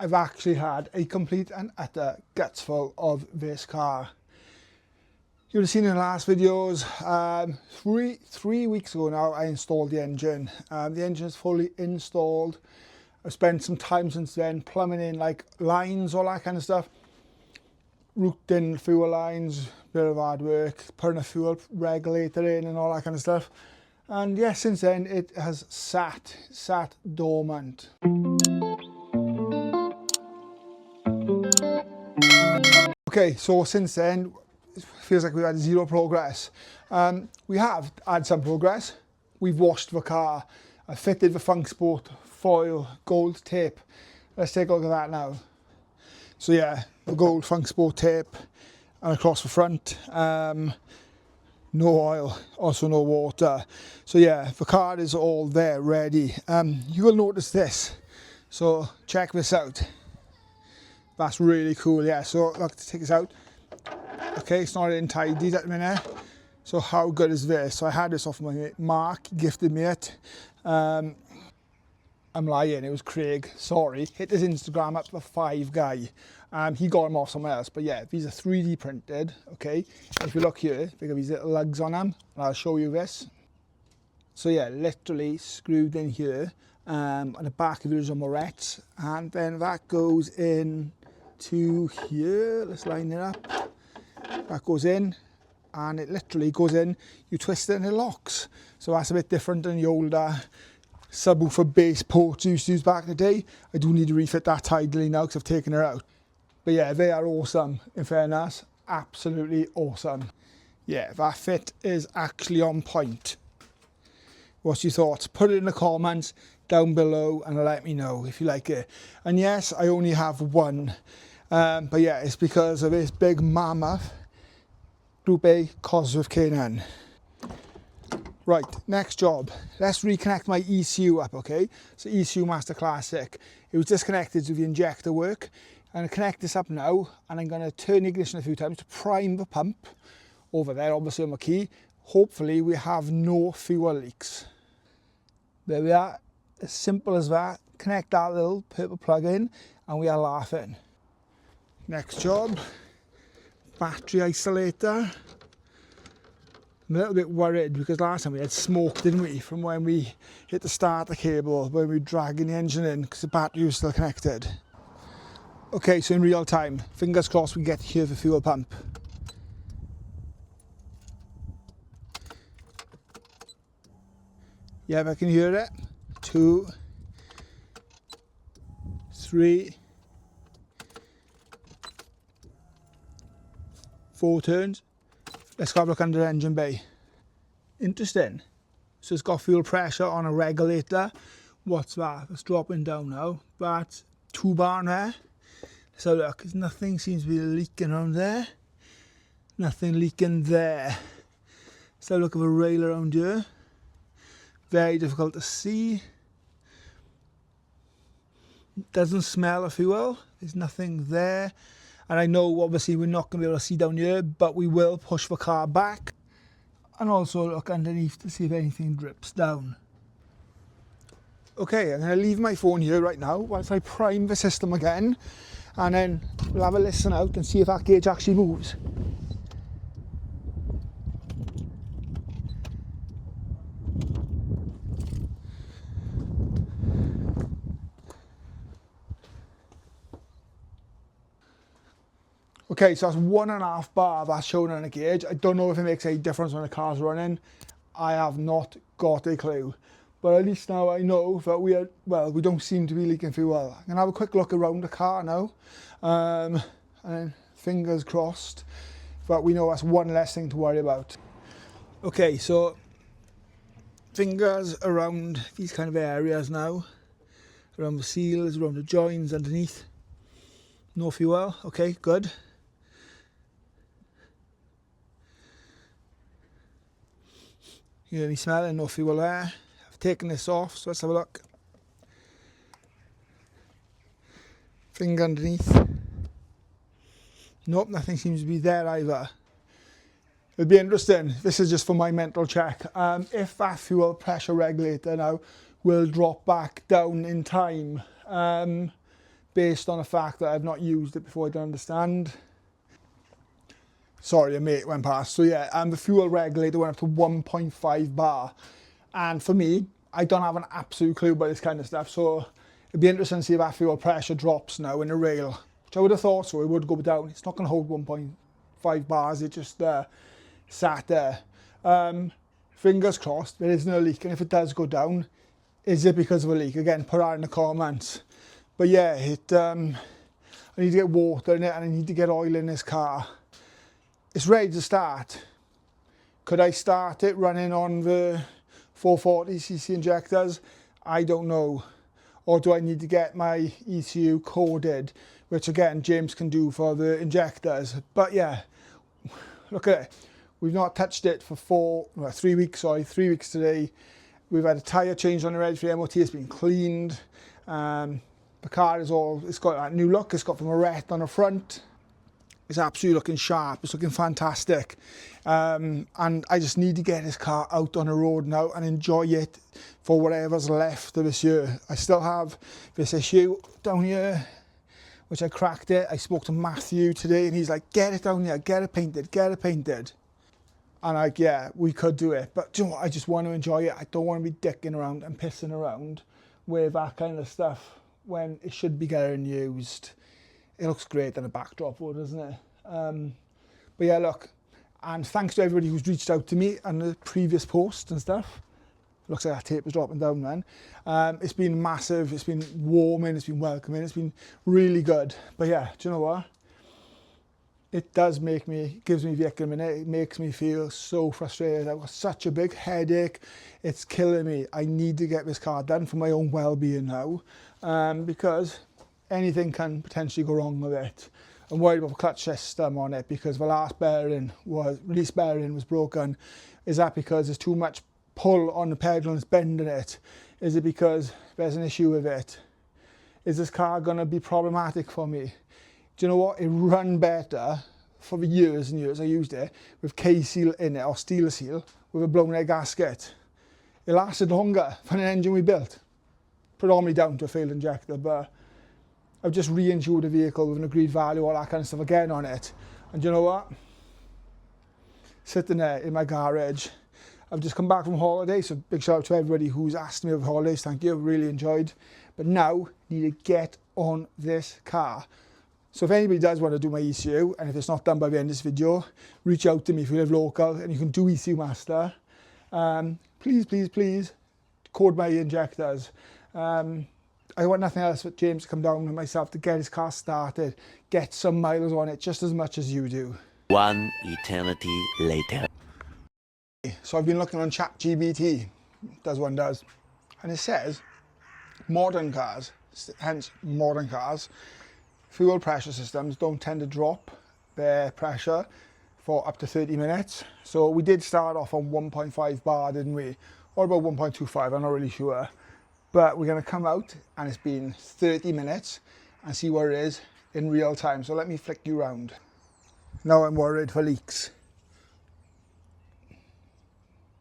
I've actually had a complete and utter guts full of this car. You've seen in the last videos, three weeks ago now, I installed the engine. The engine is fully installed. I've spent some time since then plumbing in like lines, all that kind of stuff. Routing fuel lines, bit of hard work, putting a fuel regulator in and all that kind of stuff. And yeah, since then it has sat dormant. Okay, so since then, it feels like we've had zero progress. We have had some progress. We've washed the car. I fitted the Funk Sport foil gold tape. Let's take a look at that now. So yeah, the gold Funk Sport tape and across the front. No oil, also no water. So yeah, the car is all there, ready. You will notice this. So check this out. That's really cool, yeah. So let's take this out. Okay, it's not tidied at the minute. So how good is this? So I had this off my mate Mark, he gifted me it. I'm lying, it was Craig, sorry. Hit his Instagram up for 5 guy. He got them off somewhere else, but yeah, these are 3D printed, okay? If you look here, they got these little lugs on them, and I'll show you this. So yeah, literally screwed in here, on the back of the original morettes, and then that goes in to here. Let's line it up. That goes in, and it literally goes in, you twist it and it locks. So that's a bit different than the older subwoofer base ports you used to use back in the day. I do need to refit that tidily now because I've taken her out. But yeah, they are awesome, in fairness, absolutely awesome. Yeah, that fit is actually on point. What's your thoughts? Put it in the comments down below and let me know if you like it. And yes, I only have one. But yeah, it's because of this big mammoth Group A Cosworth K&N. Right, next job. Let's reconnect my ECU up, okay? So ECU Master Classic. It was disconnected to the injector work. I'm going to connect this up now, and I'm going to turn the ignition a few times to prime the pump over there, obviously on my key. Hopefully we have no fuel leaks. There we are, as simple as that. Connect that little purple plug in, and we are laughing. Next job, battery isolator. I'm a little bit worried because last time we had smoke, didn't we, from when we hit the starter cable, when we were dragging the engine in because the battery was still connected. Okay, so in real time, fingers crossed we get here for fuel pump. Yeah, I can hear it. 2, 3, 4 turns. Let's have a look under the engine bay. Interesting. So it's got fuel pressure on a regulator. What's that? It's dropping down now. That's 2 bar there. So look, because nothing seems to be leaking around there. Nothing leaking there. So look at the rail around here. Very difficult to see. Doesn't smell of fuel. There's nothing there. And I know obviously we're not going to be able to see down here, but we will push the car back. And also look underneath to see if anything drips down. Okay, I'm going to leave my phone here right now whilst I prime the system again. And then we'll have a listen out and see if that gauge actually moves. Okay, so that's 1.5 bar that's shown on the gauge. I don't know if it makes any difference when the car's running. I have not got a clue. But at least now I know that we don't seem to be leaking fuel. I'm going to have a quick look around the car now. And then fingers crossed that we know that's one less thing to worry about. Okay, so fingers around these kind of areas now. Around the seals, around the joins, underneath. No fuel, okay, good. You hear me smelling? No fuel there. I've taken this off, so let's have a look. Finger underneath. Nope, nothing seems to be there either. It'd be interesting. This is just for my mental check. If that fuel pressure regulator now will drop back down in time, based on the fact that I've not used it before. I don't understand. Sorry, a mate went past. So yeah, the fuel regulator went up to 1.5 bar. And for me, I don't have an absolute clue about this kind of stuff. So it'd be interesting to see if that fuel pressure drops now in the rail, which I would have thought so. It would go down. It's not going to hold 1.5 bars. It just sat there. Fingers crossed there isn't a leak. And if it does go down, is it because of a leak? Again, put that in the comments. But yeah, I need to get water in it and I need to get oil in this car. It's ready to start. Could I start it running on the 440cc injectors? I don't know. Or do I need to get my ECU coded, which again, James can do for the injectors. But yeah, look at it. We've not touched it for 3 weeks, sorry, 3 weeks today. We've had a tyre changed on the registry MOT, it's been cleaned. The car it's got that new look, it's got the Moret on the front. It's absolutely looking sharp, it's looking fantastic. And I just need to get this car out on the road now and enjoy it for whatever's left of this year. I still have this issue down here, which I cracked it. I spoke to Matthew today and he's like, get it down here, get it painted, get it painted. And like, yeah, we could do it. But do you know what? I just want to enjoy it. I don't want to be dicking around and pissing around with that kind of stuff when it should be getting used. It looks great on a backdrop, doesn't it? But yeah, look, and thanks to everybody who's reached out to me on the previous post and stuff. Looks like that tape is dropping down then. It's been massive, it's been warming, it's been welcoming, it's been really good. But yeah, do you know what? It does gives me the ick in a minute. It makes me feel so frustrated. I've got such a big headache. It's killing me. I need to get this car done for my own well-being now, because anything can potentially go wrong with it. I'm worried about the clutch system on it because the last release bearing was broken. Is that because there's too much pull on the pedal and it's bending it? Is it because there's an issue with it? Is this car going to be problematic for me? Do you know what? It ran better for the years and years I used it with K-seal in it, or steel seal, with a blown air gasket. It lasted longer than an engine we built. Predominantly down to a failed injector, but I've just re-insured a vehicle with an agreed value, all that kind of stuff again on it. And you know what? Sitting there in my garage. I've just come back from holiday, so big shout out to everybody who's asked me over holidays. Thank you, really enjoyed. But now, I need to get on this car. So if anybody does want to do my ECU, and if it's not done by the end of this video, reach out to me if you live local and you can do ECU Master. Please, please, please, code my injectors. I want nothing else but James to come down with myself to get his car started, get some miles on it just as much as you do. One eternity later. So I've been looking on ChatGPT, does one does, and it says modern cars, hence modern cars, fuel pressure systems don't tend to drop their pressure for up to 30 minutes. So we did start off on 1.5 bar, didn't we? Or about 1.25, I'm not really sure. But we're going to come out and it's been 30 minutes and see where it is in real time. So let me flick you around. Now I'm worried for leaks.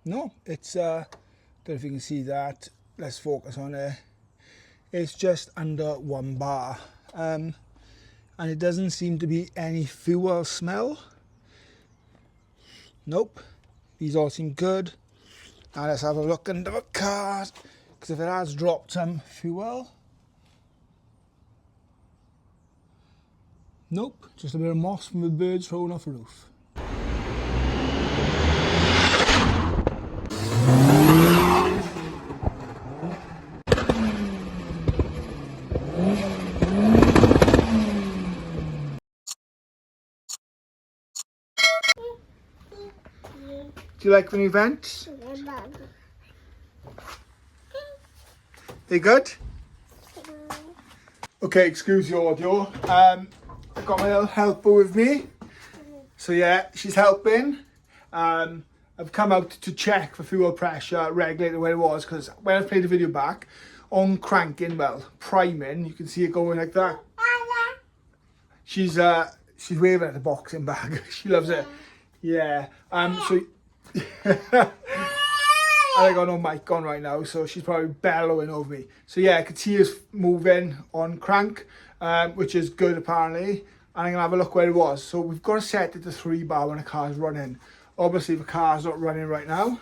No, it's, don't know if you can see that. Let's focus on it. It's just under 1 bar. And it doesn't seem to be any fuel smell. Nope. These all seem good. Now let's have a look under the car. Because if it has dropped some fuel. Nope, just a bit of moss from the birds thrown off the roof. Do you like the new vents? They good? Okay, excuse the audio. I've got my little helper with me. So yeah, she's helping. I've come out to check for fuel pressure, regulator where it was, because when I played the video back, on cranking, well, priming, you can see it going like that. She's waving at the boxing bag. She loves it. Yeah. So I got no mic on right now, so she's probably bellowing over me. So yeah, I could see us moving on crank, which is good apparently. And I'm going to have a look where it was. So we've got to set it to 3 bar when the car's running. Obviously the car's not running right now.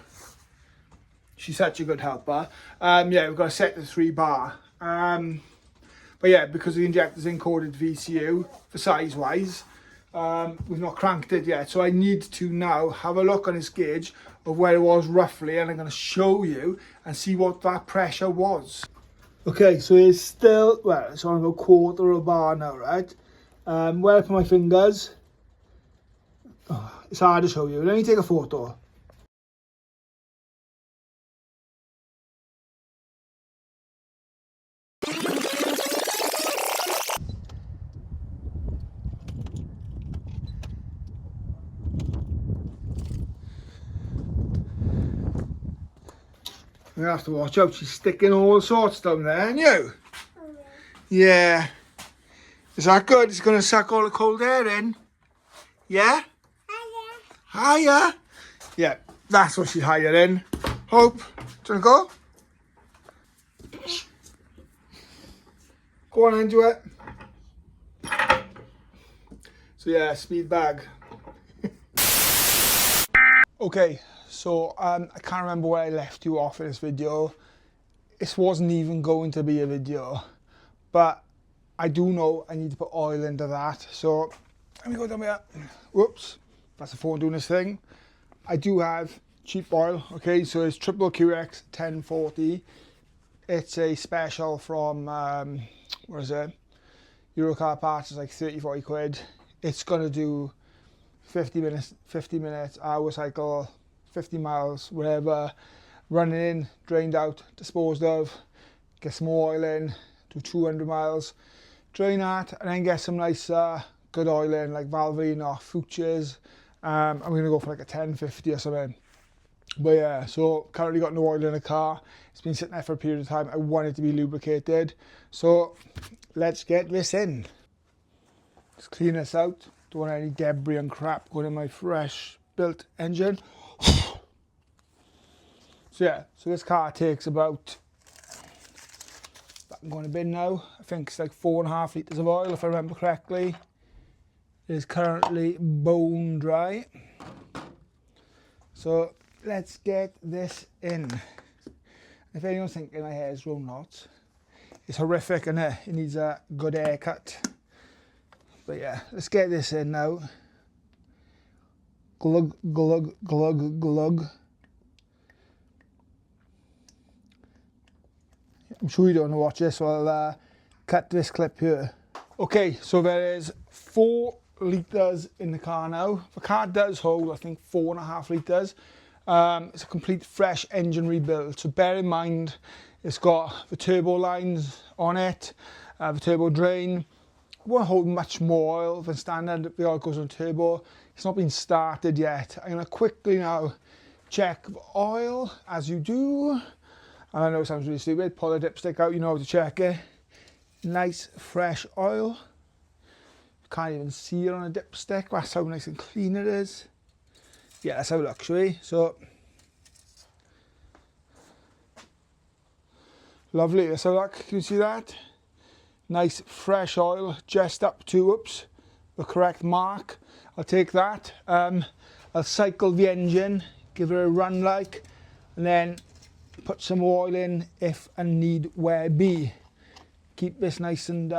She's such a good helper. Yeah, we've got to set it to 3 bar. But yeah, because the injector's encoded VCU for size wise, we've not cranked it yet. So I need to now have a look on this gauge of where it was roughly, and I'm going to show you and see what that pressure was. Okay, so it's still, well, it's on about 1/4 of a bar now, right? Where I put my fingers, it's hard to show you. Let me take a photo. I'm going to have to watch out, she's sticking all sorts down there, aren't you? Yeah. Is that good? It's going to suck all the cold air in. Yeah? Higher. Yeah, that's what she's higher in. Hope. Do you want to go? Go on into it. So yeah, speed bag. Okay, so I can't remember where I left you off in this video. This wasn't even going to be a video, but I do know I need to put oil into that. So let me go down here. Whoops, that's the phone doing this thing. I do have cheap oil, okay, so it's triple QX 1040. It's a special from, what is it? Eurocar parts, is like 30-40 quid. It's gonna do 50 minutes, hour cycle, 50 miles, whatever, running in, drained out, disposed of, get some more oil in, do 200 miles, drain that, and then get some nice good oil in, like Valvoline or Fuchs. I'm gonna go for like a 1050 or something. But yeah, so currently got no oil in the car. It's been sitting there for a period of time. I want it to be lubricated. So let's get this in. Let's clean this out. Don't want any debris and crap going in my fresh built engine. So yeah, so this car takes about, I'm going to bin now, I think it's like 4.5 litres of oil if I remember correctly. It is currently bone dry. So let's get this in. If anyone's thinking my hair's grown lots, it's horrific, isn't it? It needs a good haircut. But yeah, let's get this in now. Glug, glug, glug, glug. I'm sure you don't want to watch this, so I'll cut this clip here. Okay, so there is 4 litres in the car now. The car does hold, I think, 4.5 litres. It's a complete fresh engine rebuild. So bear in mind, it's got the turbo lines on it, the turbo drain. It won't hold much more oil than standard. The oil goes on turbo. It's not been started yet. I'm going to quickly now check the oil, as you do. And I know it sounds really stupid. Pull the dipstick out, you know how to check it. Nice fresh oil. You can't even see it on a dipstick. That's how nice and clean it is. Yeah, let's have a look, shall we? So, lovely. Let's have a look. Can you see that? Nice fresh oil, just up to, oops, the correct mark. I'll take that. I'll cycle the engine, give it a run like, and then put some more oil in if and need where be. Keep this nice and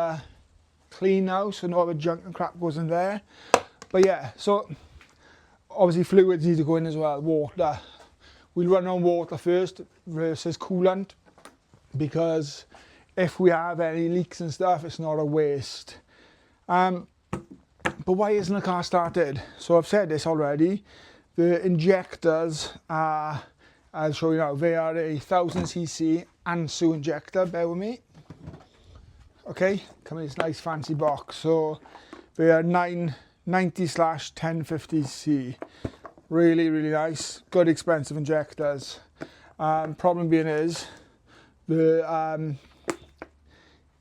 clean now, so no other junk and crap goes in there. But yeah, so obviously fluids need to go in as well, water. We'll run on water first versus coolant, because if we have any leaks and stuff, it's not a waste. But why isn't the car started? So I've said this already. The injectors are, I'll show you now, they are a 1000cc Ansu injector, bear with me. Okay, come in this nice fancy box. So they are 990/1050C. Really, really nice, good expensive injectors. Problem being is, the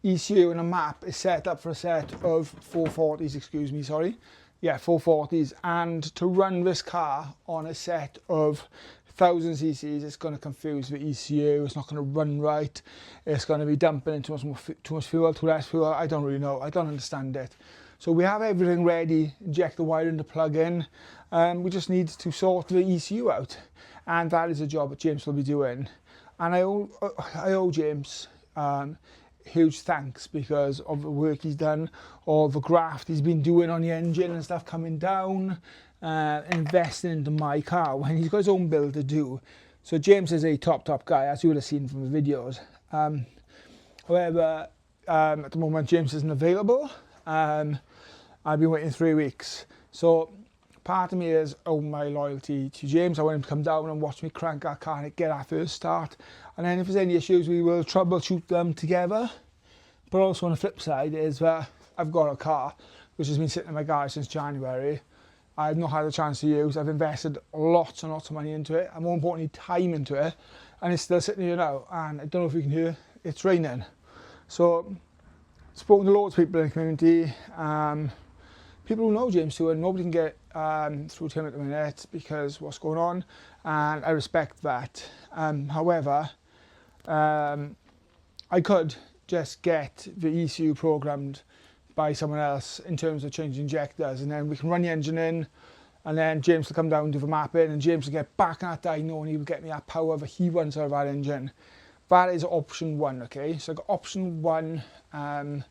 ECU in a map is set up for a set of 440s, excuse me, sorry. Yeah, 440s, and to run this car on a set of 1000 cc's, it's going to confuse the ECU, it's not going to run right, it's going to be dumping in too much fuel, too less fuel, I don't really know, I don't understand it. So we have everything ready, injector wiring to plug in, we just need to sort the ECU out, and that is a job that James will be doing. And I owe James huge thanks because of the work he's done, all the graft he's been doing on the engine and stuff coming down, investing into my car when he's got his own build to do. So James is a top guy, as you would have seen from the videos. However, at the moment James isn't available. I've been waiting 3 weeks. So part of me is my loyalty to James. I want him to come down and watch me crank that car and get our first start. And then if there's any issues, we will troubleshoot them together. But also on the flip side is that I've got a car which has been sitting in my garage since January. I've not had a chance to use. I've invested lots and lots of money into it, and more importantly time into it, and it's still sitting here now. And I don't know if you can hear, it's raining. So spoken to loads of people in the community, people who know James too, and nobody can get through to him at the minute because what's going on, and I respect that. However, I could just get the ECU programmed by someone else in terms of changing injectors, and then we can run the engine in, and then James will come down and do the mapping, and James will get back on that dyno and he will get me that power that he wants out of that engine. That is option one, okay? So I've got option one. I've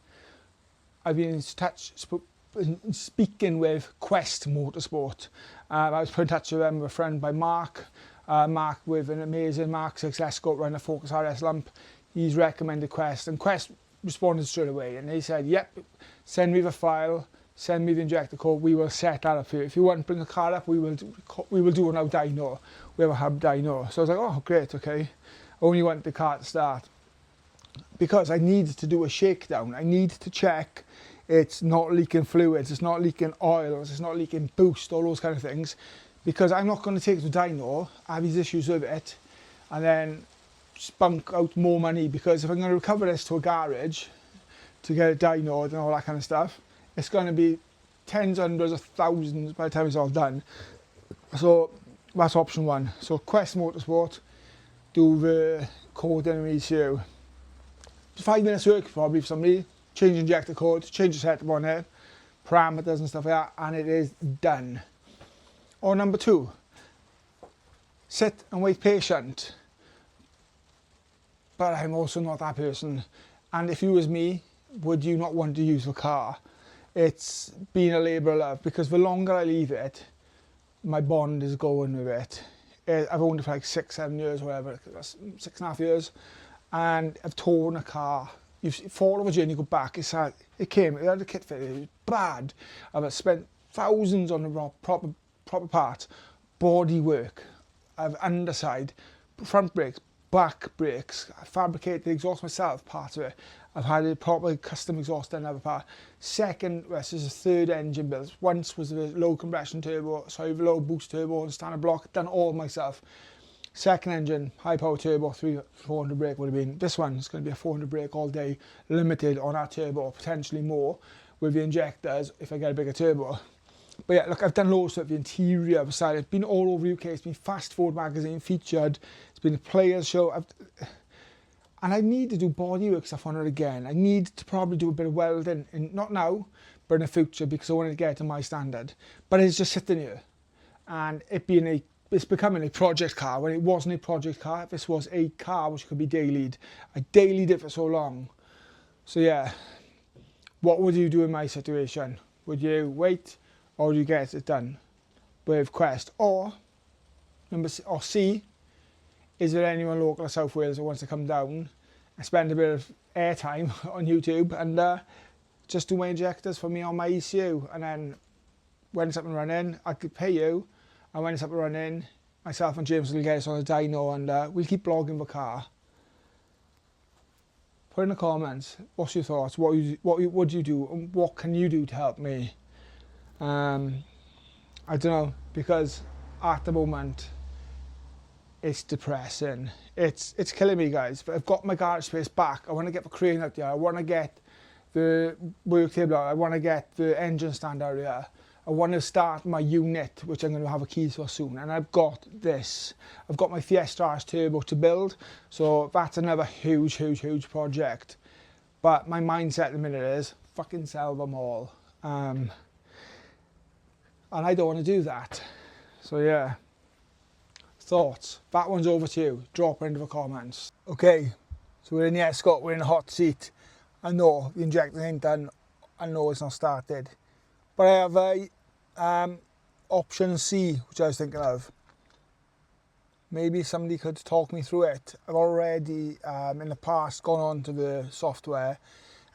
been speaking with Quest Motorsport. I was put in touch with them with a friend by Mark. Mark with an amazing Mark 6 Escort running a Focus RS lump. He's recommended Quest, and Quest responded straight away, and they said, yep, send me the file, send me the injector code, we will set that up for you. If you want to bring a car up, we will do it now dyno. We have a hub dyno. So I was like, oh great, okay. I only want the car to start because I need to do a shakedown. I need to check it's not leaking fluids, it's not leaking oils, it's not leaking boost, all those kind of things, because I'm not going to take it to dyno, have these issues with it, and then spunk out more money, because if I'm going to recover this to a garage to get it dynoed and all that kind of stuff, it's going to be tens, hundreds of thousands by the time it's all done. So that's option one. So Quest Motorsport, do the code in ECU. 5 minutes work probably for somebody, change injector code, change the setup on it, parameters and stuff like that, and it is done. Or number two, sit and wait patient. But I'm also not that person. And if you was me, would you not want to use the car? It's been a labour of love, because the longer I leave it, my bond is going with it. I've owned it for like 6-7 years, whatever, 6.5 years, and I've torn a car. You fall over a journey, you go back, it had a kit fit, it was bad. I've spent thousands on the proper parts, body work, I've underside, front brakes, back brakes, I fabricated the exhaust myself, part of it. I've had a proper custom exhaust done another part. Second, this is a third engine build. Once was the low compression turbo, sorry, the low boost turbo and standard block, done all myself. Second engine, high power turbo, 400 brake would have been. This one's going to be a 400 brake all day, limited on our turbo, potentially more with the injectors if I get a bigger turbo. But yeah, look, I've done loads of the interior, the side. It's been all over UK. It's been Fast Forward magazine featured. It's been a players show. And I need to do bodywork stuff on it again. I need to probably do a bit of welding, not now, but in the future, because I want to get to my standard. But it's just sitting here, and it's becoming a project car. When it wasn't a project car, this was a car which could be dailied. I dailied it for so long. So yeah, what would you do in my situation? Would you wait, or would you get it done with Quest? Or C, is there anyone local to South Wales who wants to come down and spend a bit of airtime on YouTube and just do my injectors for me on my ECU, and then when it's up and running, I could pay you, and when it's up and running, myself and James will get us on a dyno, and we'll keep blogging the car. Put in the comments, what's your thoughts, what would you do, and what can you do to help me? I don't know, because at the moment, it's depressing. It's killing me, guys. But I've got my garage space back. I want to get the crane out there. I want to get the work table out. I want to get the engine stand out here. I want to start my unit, which I'm going to have a keys for soon, and I've got this. I've got my Fiesta RS Turbo to build, so that's another huge project. But my mindset at the minute is fucking sell them all, and I don't want to do that. So yeah, thoughts? That one's over to you. Drop it into the comments. Okay, so we're in the Escort, we're in the hot seat. I know the injector ain't done, I know it's not started, but I have a option C, which I was thinking of. Maybe somebody could talk me through it. I've already in the past gone on to the software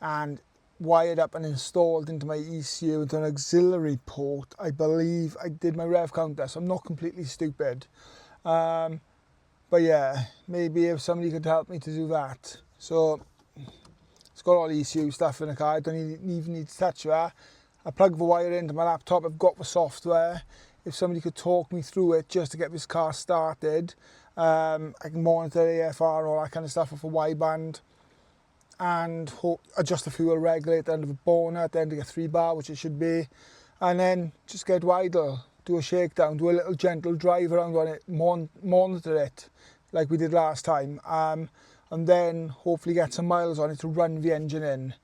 and wired up and installed into my ECU into an auxiliary port. I believe I did my rev counter, so I'm not completely stupid. But yeah, maybe if somebody could help me to do that. So it's got all the ECU stuff in the car, I don't even need to touch that. I plug the wire into my laptop, I've got the software. If somebody could talk me through it just to get this car started, I can monitor AFR and all that kind of stuff off a Y-band, and adjust the fuel regulator under the bonnet, then to get 3-bar, which it should be, and then just get idle, do a shakedown, do a little gentle drive around on it, monitor it like we did last time, and then hopefully get some miles on it to run the engine in.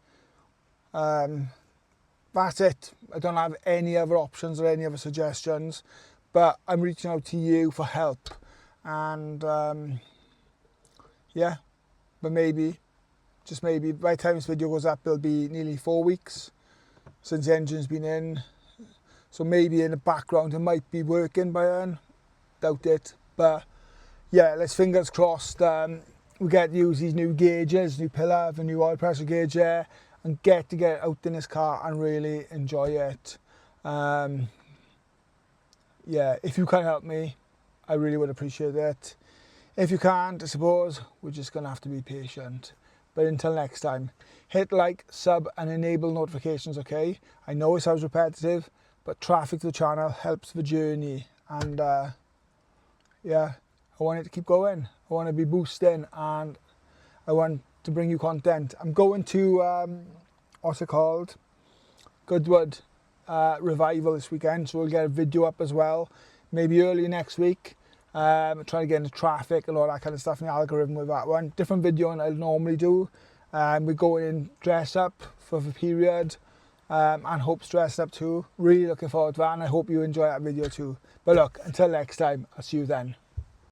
That's it. I don't have any other options or any other suggestions, but I'm reaching out to you for help, and yeah, but maybe, just maybe, by the time this video goes up, it'll be nearly 4 weeks since the engine's been in, so maybe in the background it might be working by then, doubt it, but yeah, let's fingers crossed we get to use these new gauges, new pillar, the new oil pressure gauge there, and get out in this car and really enjoy it. Yeah, if you can help me, I really would appreciate it. If you can't, I suppose we're just gonna have to be patient. But until next time, hit like, sub and enable notifications, okay? I know it sounds repetitive, but traffic to the channel helps the journey, and yeah, I want it to keep going. I want to be boosting, and I want to bring you content. I'm going to, what's it called? Goodwood Revival this weekend, so we'll get a video up as well. Maybe early next week. Trying to get into traffic and all that kind of stuff in the algorithm with that one. Different video than I normally do. We're going in dress up for the period, and Hope's dressed up too. Really looking forward to that, and I hope you enjoy that video too. But look, until next time, I'll see you then.